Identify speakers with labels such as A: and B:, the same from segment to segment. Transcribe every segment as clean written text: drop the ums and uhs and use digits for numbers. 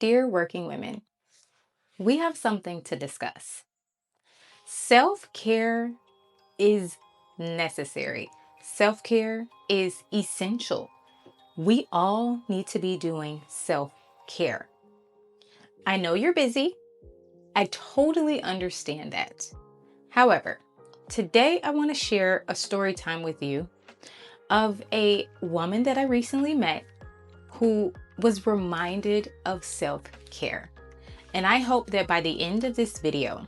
A: Dear working women, we have something to discuss. Self-care is necessary. Self-care is essential. We all need to be doing self-care. I know you're busy. I totally understand that. However, today I want to share a story time with you of a woman that I recently met who was reminded of self-care. And I hope that by the end of this video,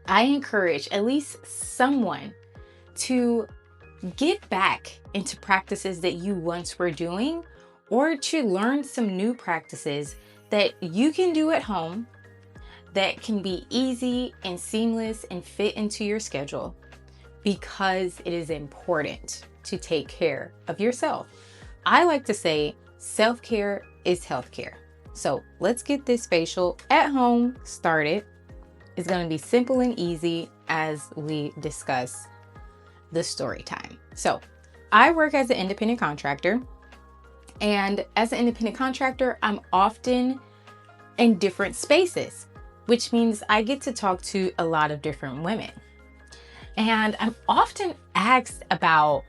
A: I encourage at least someone to get back into practices that you once were doing, or to learn some new practices that you can do at home that can be easy and seamless and fit into your schedule, because it is important to take care of yourself. I like to say self-care is healthcare. So let's get this facial at home started. It's going to be simple and easy as we discuss the story time. So I work as an independent contractor, and as an independent contractor, I'm often in different spaces, which means I get to talk to a lot of different women. And I'm often asked about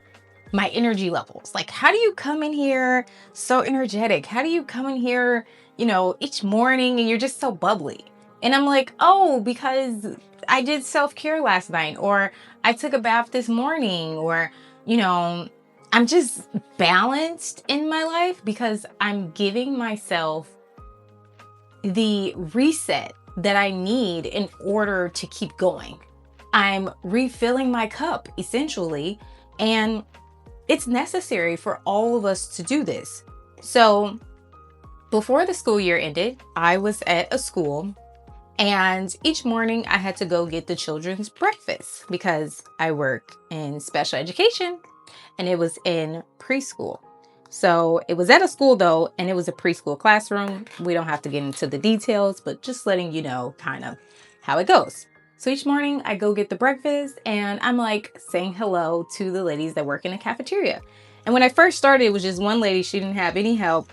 A: my energy levels. Like, how do you come in here so energetic? How do you come in here, each morning and you're just so bubbly? And I'm like, oh, because I did self-care last night, or I took a bath this morning, or, I'm just balanced in my life because I'm giving myself the reset that I need in order to keep going. I'm refilling my cup essentially, and it's necessary for all of us to do this. So before the school year ended, I was at a school, and each morning I had to go get the children's breakfast because I work in special education and it was in preschool. So it was at a school though, and it was a preschool classroom. We don't have to get into the details, but just letting you know kind of how it goes. So each morning I go get the breakfast, and I'm like saying hello to the ladies that work in the cafeteria. And when I first started, it was just one lady. She didn't have any help,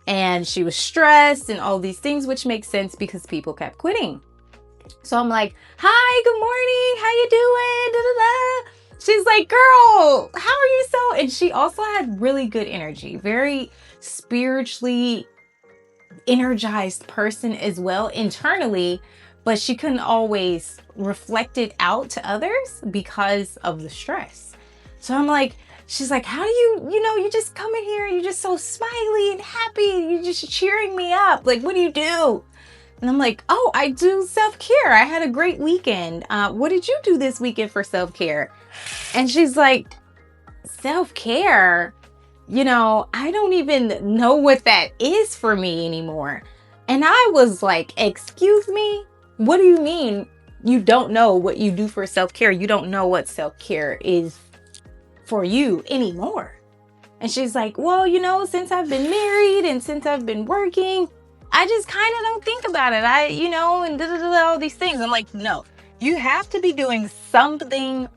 A: and she was stressed and all these things, which makes sense because people kept quitting. So I'm like, hi, good morning. How you doing? Da, da, da. She's like, girl, how are you so? And she also had really good energy, very spiritually energized person as well internally, but she couldn't always reflect it out to others because of the stress. So I'm like, she's like, how do you just come in here and you're just so smiley and happy. You're just cheering me up. Like, what do you do? And I'm like, oh, I do self-care. I had a great weekend. What did you do this weekend for self-care? And she's like, self-care? I don't even know what that is for me anymore. And I was like, excuse me? What do you mean you don't know what you do for self-care? You don't know what self-care is for you anymore. And she's like, well, since I've been married and since I've been working, I just kind of don't think about it. And all these things. I'm like, no, you have to be doing something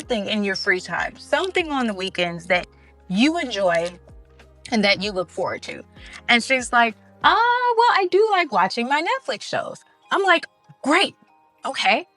A: in your free time, something on the weekends that you enjoy and that you look forward to. And she's like, well, I do like watching my Netflix shows. I'm like, great. Okay.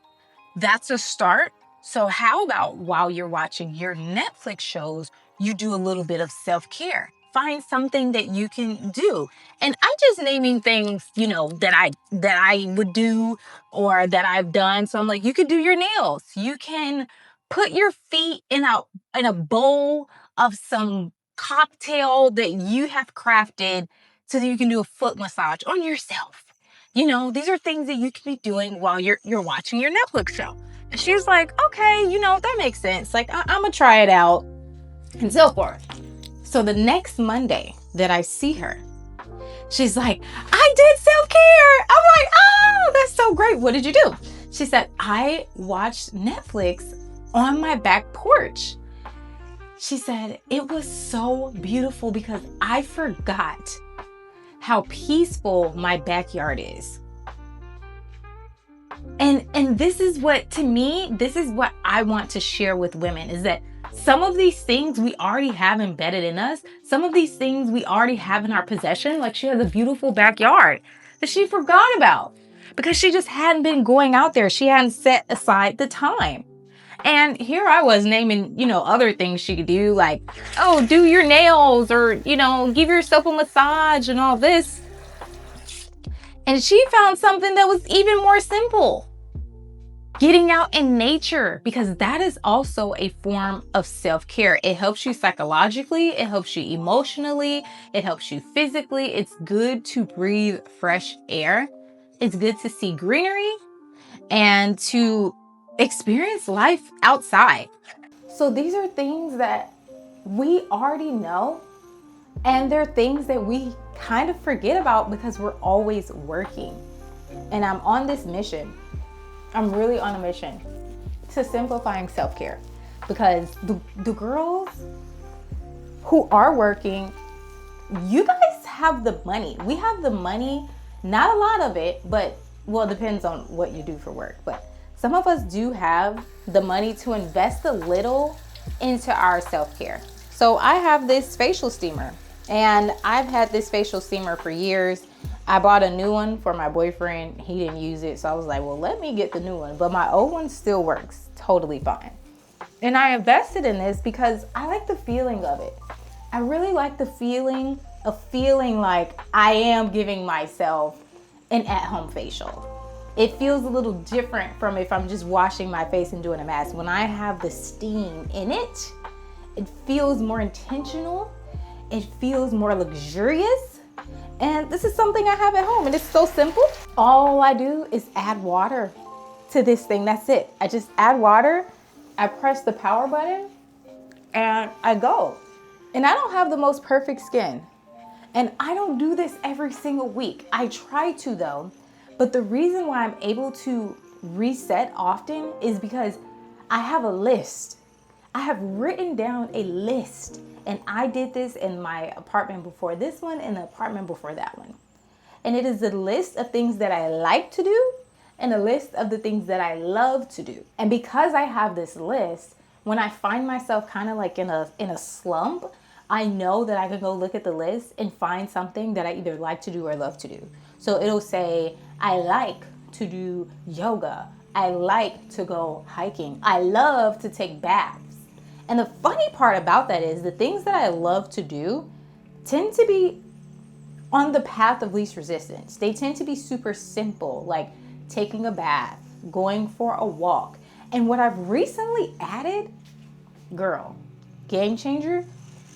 A: That's a start. So how about while you're watching your Netflix shows, you do a little bit of self-care? Find something that you can do. And I'm just naming things, that I would do or that I've done. So I'm like, you could do your nails. You can put your feet in a bowl of some cocktail that you have crafted so that you can do a foot massage on yourself. These are things that you can be doing while you're watching your Netflix show. And she was like, okay, that makes sense. Like, I'm going to try it out and so forth. So the next Monday that I see her, she's like, I did self-care. I'm like, oh, that's so great. What did you do? She said, I watched Netflix on my back porch. She said, it was so beautiful because I forgot how peaceful my backyard is. And this is what, to me, this is what I want to share with women, is that Some of these things we already have embedded in us. Some of these things we already have in our possession. Like she has a beautiful backyard that she forgot about because she just hadn't been going out there. She hadn't set aside the time. And here I was naming, other things she could do, like, oh, do your nails, or, give yourself a massage and all this. And she found something that was even more simple. Getting out in nature, because that is also a form of self-care. It helps you psychologically, it helps you emotionally, it helps you physically. It's good to breathe fresh air. It's good to see greenery and to experience life outside. So these are things that we already know, and they're things that we kind of forget about because we're always working. And I'm on this mission. I'm really on a mission to simplifying self-care, because the girls who are working, you guys have the money. We have the money, not a lot of it, but well, it depends on what you do for work. But some of us do have the money to invest a little into our self-care. So I have this facial steamer, and I've had this facial steamer for years. I bought a new one for my boyfriend. He didn't use it, so I was like, well, let me get the new one. But my old one still works totally fine. And I invested in this because I like the feeling of it. I really like the feeling of feeling like I am giving myself an at-home facial. It feels a little different from if I'm just washing my face and doing a mask. When I have the steam in it, it feels more intentional. It feels more luxurious. And this is something I have at home, and it's so simple. All I do is add water to this thing. That's it. I just add water, I press the power button, and I go. And I don't have the most perfect skin. And I don't do this every single week. I try to though. But the reason why I'm able to reset often is because I have a list. I have written down a list. And I did this in my apartment before this one and the apartment before that one. And it is a list of things that I like to do and a list of the things that I love to do. And because I have this list, when I find myself kind of like in a slump, I know that I can go look at the list and find something that I either like to do or love to do. So it'll say, I like to do yoga. I like to go hiking. I love to take baths. And the funny part about that is the things that I love to do tend to be on the path of least resistance. They tend to be super simple, like taking a bath, going for a walk. And what I've recently added, girl, game changer,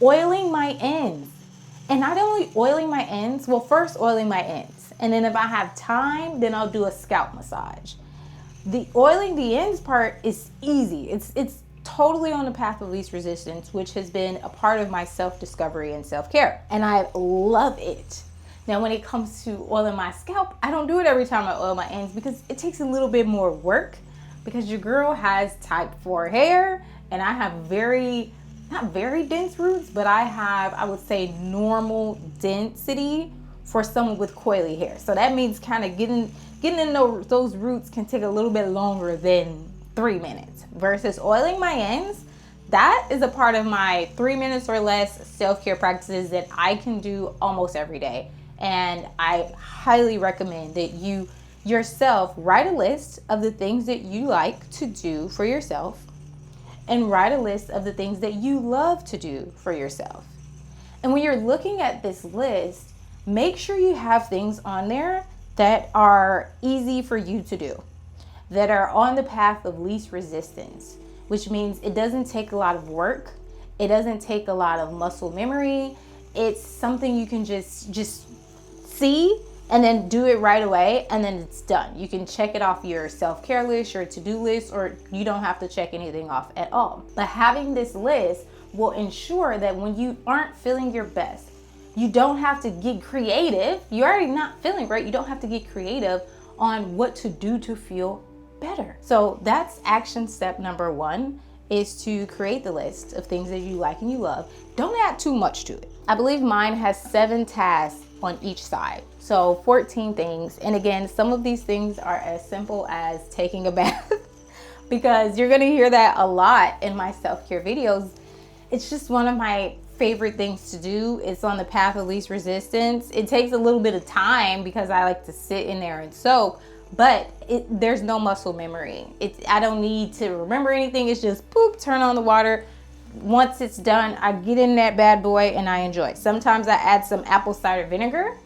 A: oiling my ends. And not only oiling my ends, well, first oiling my ends. And then if I have time, then I'll do a scalp massage. The oiling the ends part is easy. It's totally on the path of least resistance, which has been a part of my self-discovery and self-care. And I love it. Now, when it comes to oiling my scalp, I don't do it every time I oil my ends because it takes a little bit more work, because your girl has type 4 hair and I have not very dense roots, but I have, I would say, normal density for someone with coily hair. So that means kind of getting in those roots can take a little bit longer than 3 minutes. Versus oiling my ends, that is a part of my 3 minutes or less self-care practices that I can do almost every day. And I highly recommend that you yourself write a list of the things that you like to do for yourself and write a list of the things that you love to do for yourself. And when you're looking at this list, make sure you have things on there that are easy for you to do, that are on the path of least resistance, which means it doesn't take a lot of work. It doesn't take a lot of muscle memory. It's something you can just see and then do it right away, and then it's done. You can check it off your self-care list, your to-do list, or you don't have to check anything off at all. But having this list will ensure that when you aren't feeling your best, you don't have to get creative. You're already not feeling great. You don't have to get creative on what to do to feel better. So that's action step number 1, is to create the list of things that you like and you love. Don't add too much to it. I believe mine has 7 tasks on each side. So 14 things. And again, some of these things are as simple as taking a bath, because you're gonna hear that a lot in my self-care videos. It's just one of my favorite things to do. It's on the path of least resistance. It takes a little bit of time because I like to sit in there and soak, but there's no muscle memory. I don't need to remember anything. It's just poop, turn on the water. Once it's done, I get in that bad boy and I enjoy. Sometimes I add some apple cider vinegar.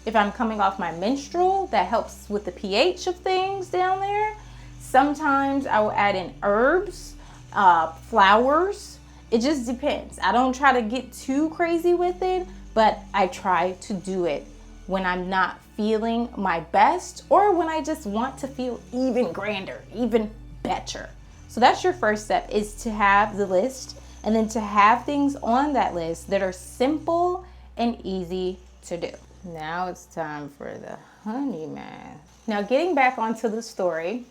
A: If I'm coming off my menstrual, that helps with the pH of things down there. Sometimes I will add in herbs, flowers. It just depends. I don't try to get too crazy with it, but I try to do it when I'm not feeling my best or when I just want to feel even grander, even better. So that's your first step, is to have the list and then to have things on that list that are simple and easy to do. Now it's time for the honey mask. Now getting back onto the story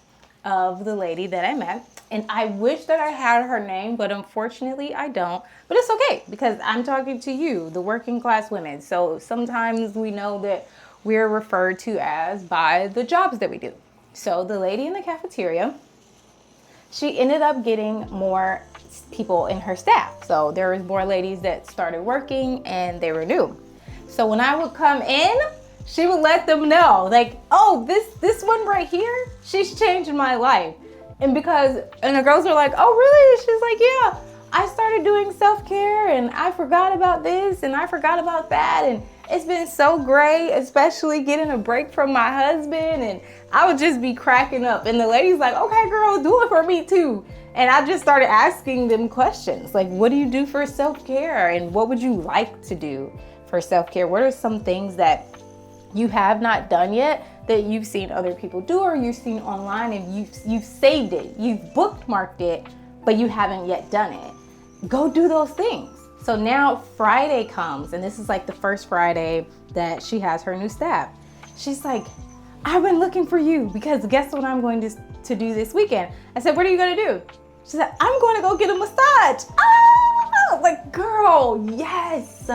A: of the lady that I met, and I wish that I had her name, but unfortunately I don't. But it's okay because I'm talking to you, the working class women. So sometimes we know that we're referred to as by the jobs that we do. So the lady in the cafeteria, she ended up getting more people in her staff. So there was more ladies that started working and they were new. So when I would come in, she would let them know, like, oh, this one right here, she's changing my life. And the girls are like, oh, really? She's like, yeah, I started doing self-care and I forgot about this and I forgot about that. And it's been so great, especially getting a break from my husband. And I would just be cracking up. And the lady's like, okay, girl, do it for me too. And I just started asking them questions like, what do you do for self-care? And what would you like to do for self-care? What are some things that you have not done yet that you've seen other people do, or you've seen online and you've saved it, you've bookmarked it, but you haven't yet done it? Go do those things. So now Friday comes, and this is like the first Friday that she has her new staff. She's like, I've been looking for you because guess what I'm going to do this weekend? I said, what are you going to do? She said, I'm going to go get a massage. Ah! Like, girl, yes.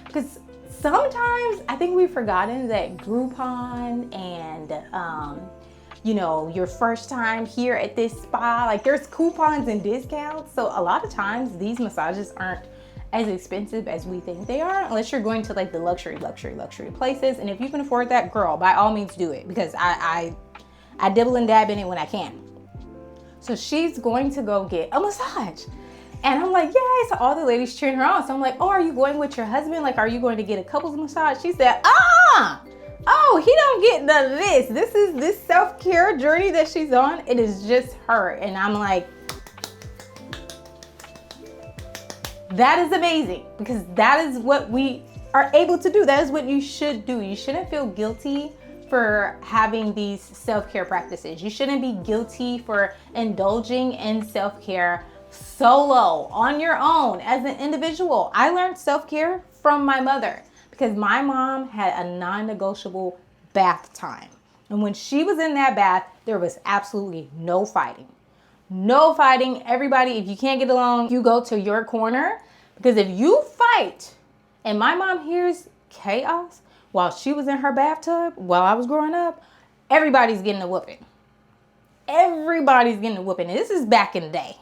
A: Because sometimes I think we've forgotten that Groupon and, your first time here at this spa, like there's coupons and discounts. So a lot of times these massages aren't as expensive as we think they are, unless you're going to like the luxury places. And if you can afford that, girl, by all means do it, because I dibble and dab in it when I can. So she's going to go get a massage. And I'm like, yay. So all the ladies cheering her on. So I'm like, oh, are you going with your husband? Like, are you going to get a couples massage? She said, oh, he don't get none of this. This is this self-care journey that she's on. It is just her. And I'm like, that is amazing, because that is what we are able to do. That is what you should do. You shouldn't feel guilty for having these self-care practices. You shouldn't be guilty for indulging in self-care solo, on your own, as an individual. I learned self-care from my mother because my mom had a non-negotiable bath time. And when she was in that bath, there was absolutely no fighting. No fighting. Everybody, if you can't get along, you go to your corner, because if you fight, and my mom hears chaos while she was in her bathtub, while I was growing up, everybody's getting a whooping. Everybody's getting a whooping. And this is back in the day.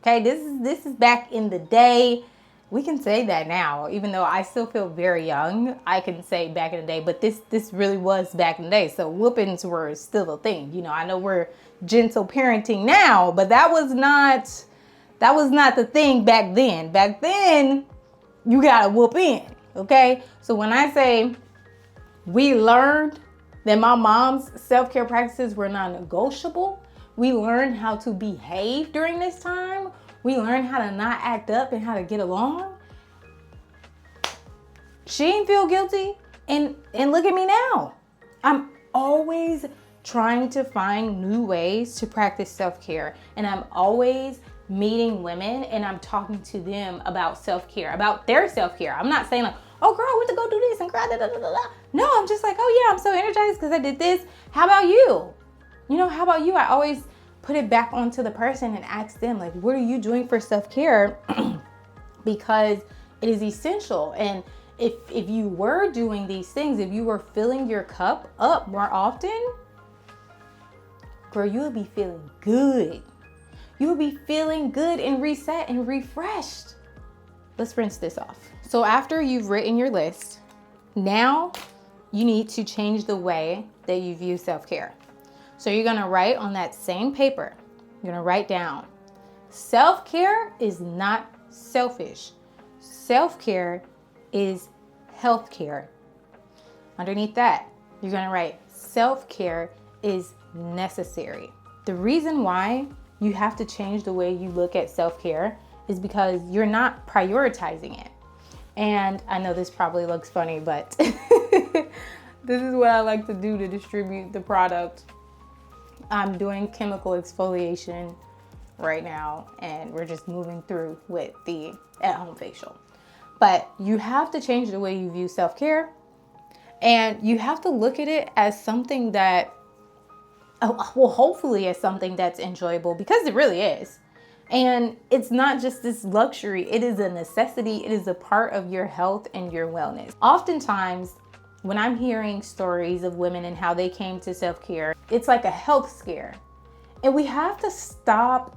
A: Okay, this is back in the day. We can say that now, even though I still feel very young. I can say back in the day, but this really was back in the day. So whoopings were still a thing. I know we're gentle parenting now, but that was not the thing back then. Back then, you gotta whoop in. Okay, so when I say we learned that my mom's self-care practices were non-negotiable, we learned how to behave during this time. We learned how to not act up and how to get along. She ain't feel guilty. And look at me now. I'm always trying to find new ways to practice self-care. And I'm always meeting women and I'm talking to them about self-care, about their self-care. I'm not saying like, oh girl, I went to go do this and cry, da, da, da, da. No, I'm just like, oh yeah, I'm so energized because I did this. How about you? How about you? I always put it back onto the person and ask them, like, what are you doing for self-care? Because it is essential. And if you were doing these things, if you were filling your cup up more often, girl, you would be feeling good. you will be feeling good and reset and refreshed. Let's rinse this off. So after you've written your list, now you need to change the way that you view self-care. So you're gonna write on that same paper, you're gonna write down, self-care is not selfish. Self-care is healthcare. Underneath that, you're gonna write, self-care is necessary. The reason why you have to change the way you look at self-care is because you're not prioritizing it. And I know this probably looks funny, but this is what I like to do to distribute the product. I'm doing chemical exfoliation right now, and we're just moving through with the at-home facial. But you have to change the way you view self-care, and you have to look at it as something that, well, hopefully as something that's enjoyable, because it really is. And it's not just this luxury, it is a necessity. It is a part of your health and your wellness. Oftentimes, when I'm hearing stories of women and how they came to self-care, it's like a health scare. And we have to stop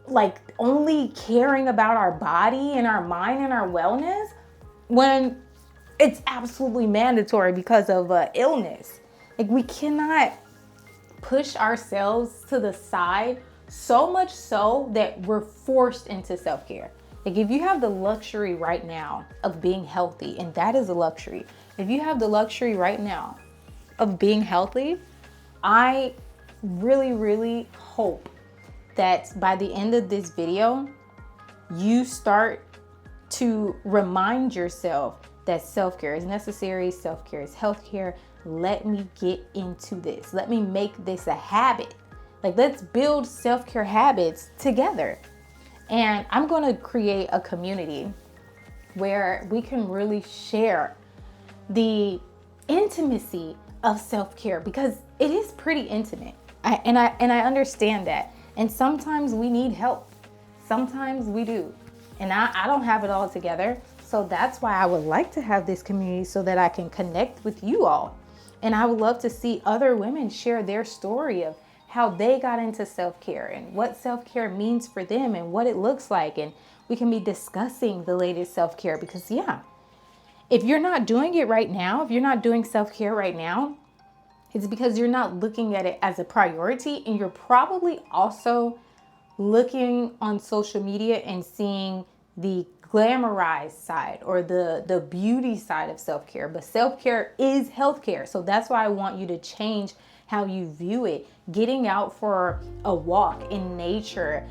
A: like only caring about our body and our mind and our wellness when it's absolutely mandatory because of illness. Like, we cannot push ourselves to the side so much so that we're forced into self-care. Like, if you have the luxury right now of being healthy, and that is a luxury, if you have the luxury right now of being healthy, I really, really hope that by the end of this video, you start to remind yourself that self-care is necessary, self-care is healthcare. Let me get into this. Let me make this a habit. Like, let's build self-care habits together. And I'm gonna create a community where we can really share the intimacy of self-care, because it is pretty intimate. I understand that. And sometimes we need help. Sometimes we do. And I don't have it all together. So that's why I would like to have this community, so that I can connect with you all. And I would love to see other women share their story of how they got into self-care and what self-care means for them and what it looks like. And we can be discussing the latest self-care, because if you're not doing it right now, if you're not doing self-care right now, it's because you're not looking at it as a priority. And you're probably also looking on social media and seeing the glamorized side or the beauty side of self-care. But self-care is healthcare. So that's why I want you to change how you view it. Getting out for a walk in nature,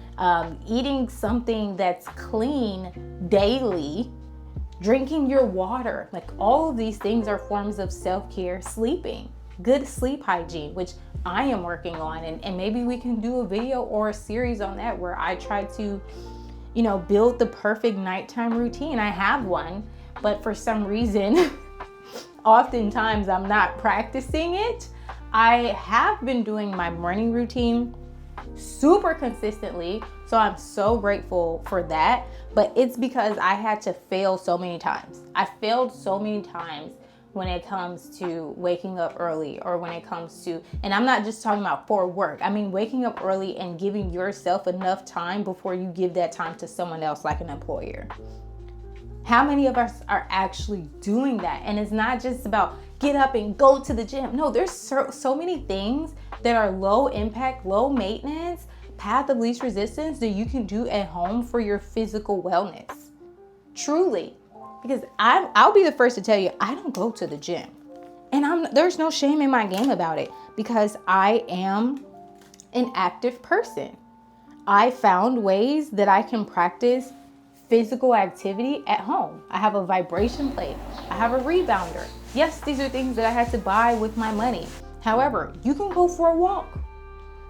A: eating something that's clean daily, drinking your water, like all of these things are forms of self-care. Sleeping, good sleep hygiene, which I am working on, and maybe we can do a video or a series on that where I try to, build the perfect nighttime routine. I have one, but for some reason, oftentimes I'm not practicing it. I have been doing my morning routine super consistently, so I'm so grateful for that. But it's because I had to fail so many times. I failed so many times when it comes to waking up early, or when it comes to, and I'm not just talking about for work, I mean waking up early and giving yourself enough time before you give that time to someone else, like an employer. How many of us are actually doing that? And it's not just about get up and go to the gym. No, there's so many things that are low impact, low maintenance, path of least resistance that you can do at home for your physical wellness. Truly. Because I'll be the first to tell you, I don't go to the gym. And there's no shame in my game about it, because I am an active person. I found ways that I can practice physical activity at home. I have a vibration plate. I have a rebounder. Yes, these are things that I had to buy with my money. However, you can go for a walk.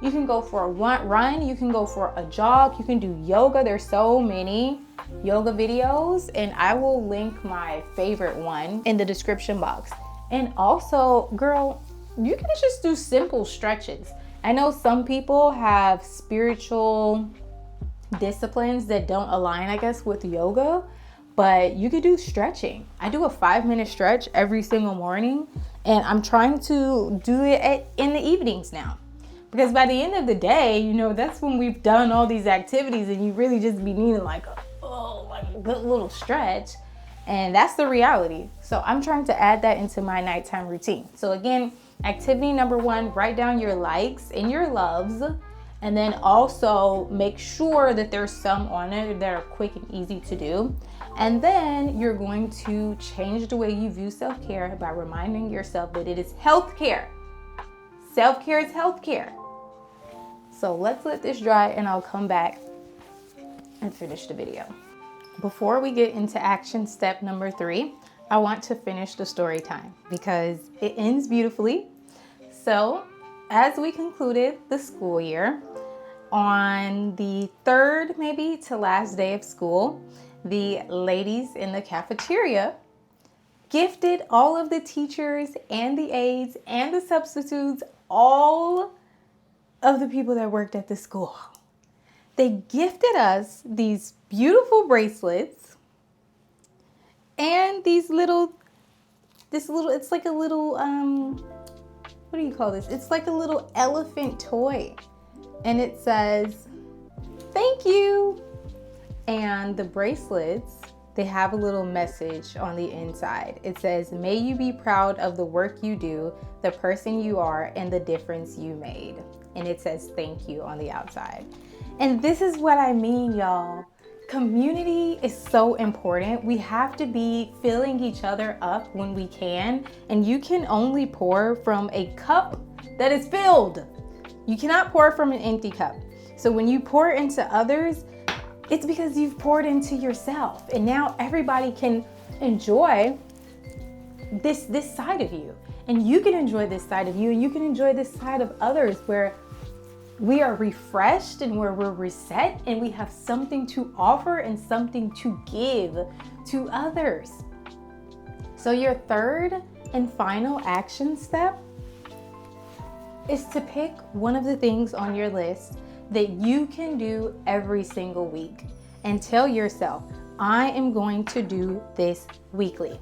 A: You can go for a run. You can go for a jog. You can do yoga. There's so many yoga videos, and I will link my favorite one in the description box. And also, girl, you can just do simple stretches. I know some people have spiritual disciplines that don't align, I guess, with yoga, but you could do stretching. I do a 5-minute stretch every single morning, and I'm trying to do it in the evenings now. Because by the end of the day, you know, that's when we've done all these activities and you really just be needing like a good little stretch. And that's the reality. So I'm trying to add that into my nighttime routine. So again, activity number 1, write down your likes and your loves. And then also make sure that there's some on it that are quick and easy to do. And then you're going to change the way you view self-care by reminding yourself that it is healthcare. Self-care is healthcare. So let's let this dry and I'll come back and finish the video. Before we get into action step number 3, I want to finish the story time because it ends beautifully. So as we concluded the school year, on the 3rd maybe to last day of school, the ladies in the cafeteria gifted all of the teachers and the aides and the substitutes, all of the people that worked at the school. They gifted us these beautiful bracelets and it's like a little, what do you call this? It's like a little elephant toy. And it says, thank you. And the bracelets, they have a little message on the inside. It says, may you be proud of the work you do, the person you are, and the difference you made. And it says, thank you on the outside. And this is what I mean, y'all. Community is so important. We have to be filling each other up when we can. And you can only pour from a cup that is filled. You cannot pour from an empty cup. So when you pour into others, it's because you've poured into yourself. And now everybody can enjoy this side of you. And you can enjoy this side of you, and you can enjoy this side of others where we are refreshed and where we're reset and we have something to offer and something to give to others. So your 3rd and final action step is to pick one of the things on your list that you can do every single week and tell yourself, I am going to do this weekly.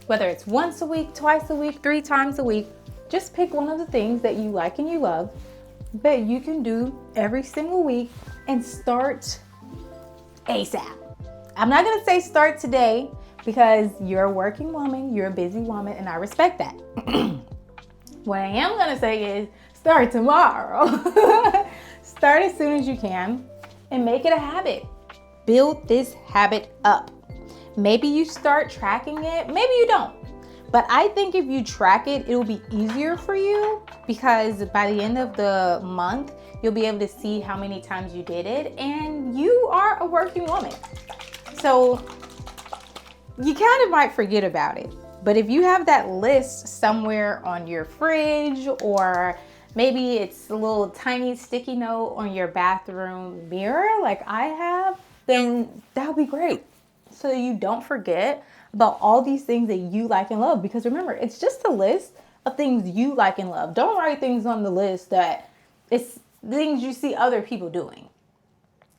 A: Whether it's once a week, twice a week, 3 times a week, just pick one of the things that you like and you love that you can do every single week and start ASAP. I'm not gonna say start today because you're a working woman, you're a busy woman, and I respect that. What I am gonna say is start tomorrow. Start as soon as you can and make it a habit. Build this habit up. Maybe you start tracking it, maybe you don't. But I think if you track it, it'll be easier for you because by the end of the month, you'll be able to see how many times you did it, and you are a working woman. So you kind of might forget about it. But if you have that list somewhere on your fridge, or maybe it's a little tiny sticky note on your bathroom mirror like I have, then that would be great. So you don't forget about all these things that you like and love. Because remember, it's just a list of things you like and love. Don't write things on the list that it's things you see other people doing.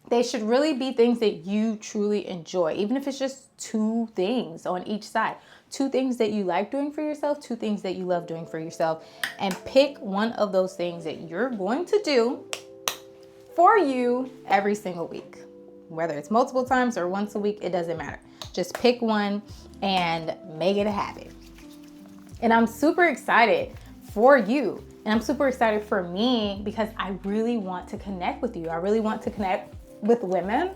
A: They should really be things that you truly enjoy, even if it's just 2 things on each side. 2 things that you like doing for yourself, 2 things that you love doing for yourself, and pick one of those things that you're going to do for you every single week. Whether it's multiple times or once a week, it doesn't matter. Just pick one and make it a habit. And I'm super excited for you. And I'm super excited for me because I really want to connect with you. I really want to connect with women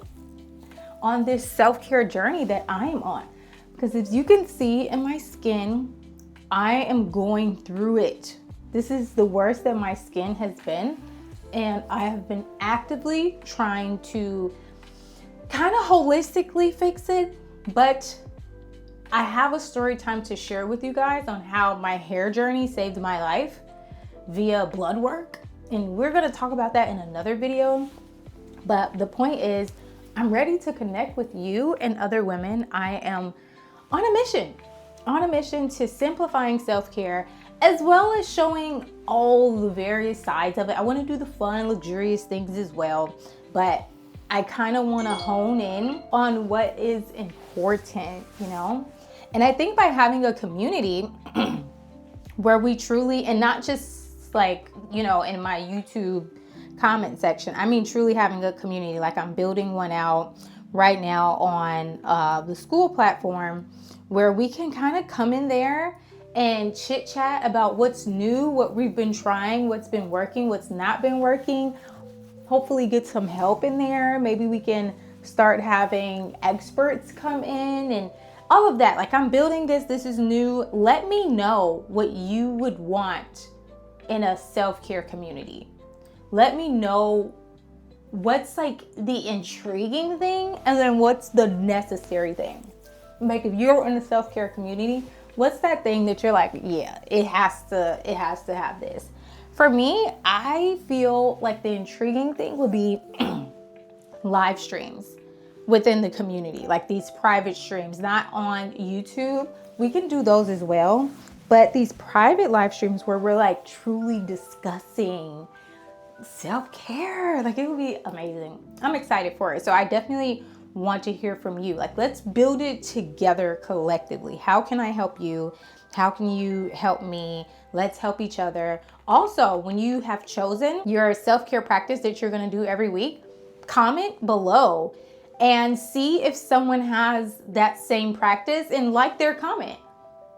A: on this self-care journey that I am on. Because as you can see in my skin, I am going through it. This is the worst that my skin has been. And I have been actively trying to kind of holistically fix it. But I have a story time to share with you guys on how my hair journey saved my life via blood work. And we're going to talk about that in another video. But the point is, I'm ready to connect with you and other women. I am on a mission to simplifying self-care, as well as showing all the various sides of it. I want to do the fun, luxurious things as well. But I kind of want to hone in on what is important, you know? And I think by having a community where we truly, and not just just like, you know, in my YouTube comment section. I mean, truly having a community. Like I'm building one out right now on the school platform where we can kind of come in there and chit chat about what's new, what we've been trying, what's been working, what's not been working. Hopefully get some help in there. Maybe we can start having experts come in and all of that. Like I'm building this. This is new. Let me know what you would want in a self-care community. Let me know what's like the intriguing thing and then what's the necessary thing. Like if you're in a self-care community, what's that thing that you're like, yeah, it has to have this. For me, I feel like the intriguing thing would be live streams within the community, like these private streams, not on YouTube. We can do those as well, but these private live streams where we're like truly discussing self-care, like it would be amazing. I'm excited for it. So I definitely want to hear from you. Like let's build it together collectively. How can I help you? How can you help me? Let's help each other. Also, when you have chosen your self-care practice that you're going to do every week, comment below and see if someone has that same practice and like their comment.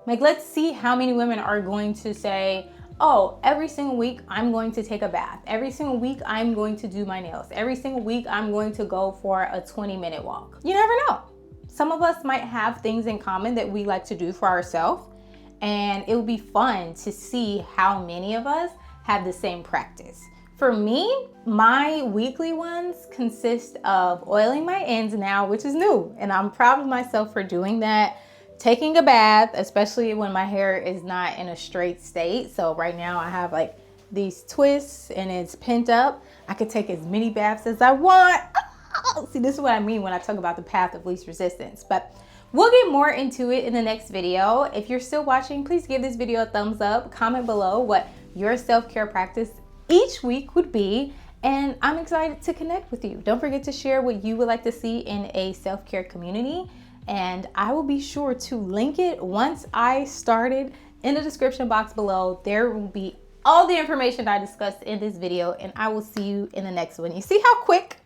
A: Like, let's see how many women are going to say, oh, every single week I'm going to take a bath. Every single week I'm going to do my nails. Every single week I'm going to go for a 20-minute walk. You never know. Some of us might have things in common that we like to do for ourselves, and it would be fun to see how many of us have the same practice. For me, my weekly ones consist of oiling my ends now, which is new, and I'm proud of myself for doing that. Taking a bath, especially when my hair is not in a straight state. So right now I have like these twists and it's pent up. I could take as many baths as I want. Oh, see, this is what I mean when I talk about the path of least resistance. But we'll get more into it in the next video. If you're still watching, please give this video a thumbs up. Comment below what your self-care practice each week would be. And I'm excited to connect with you. Don't forget to share what you would like to see in a self-care community. And I will be sure to link it once I started in the description box below. There will be all the information I discussed in this video, and I will see you in the next one. You see how quick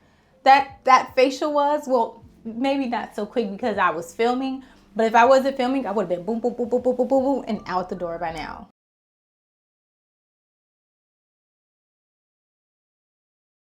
A: that facial was? Well, maybe not so quick because I was filming, but if I wasn't filming, I would have been boom, boom, boom, boom, boom, boom, boom, boom, and out the door by now.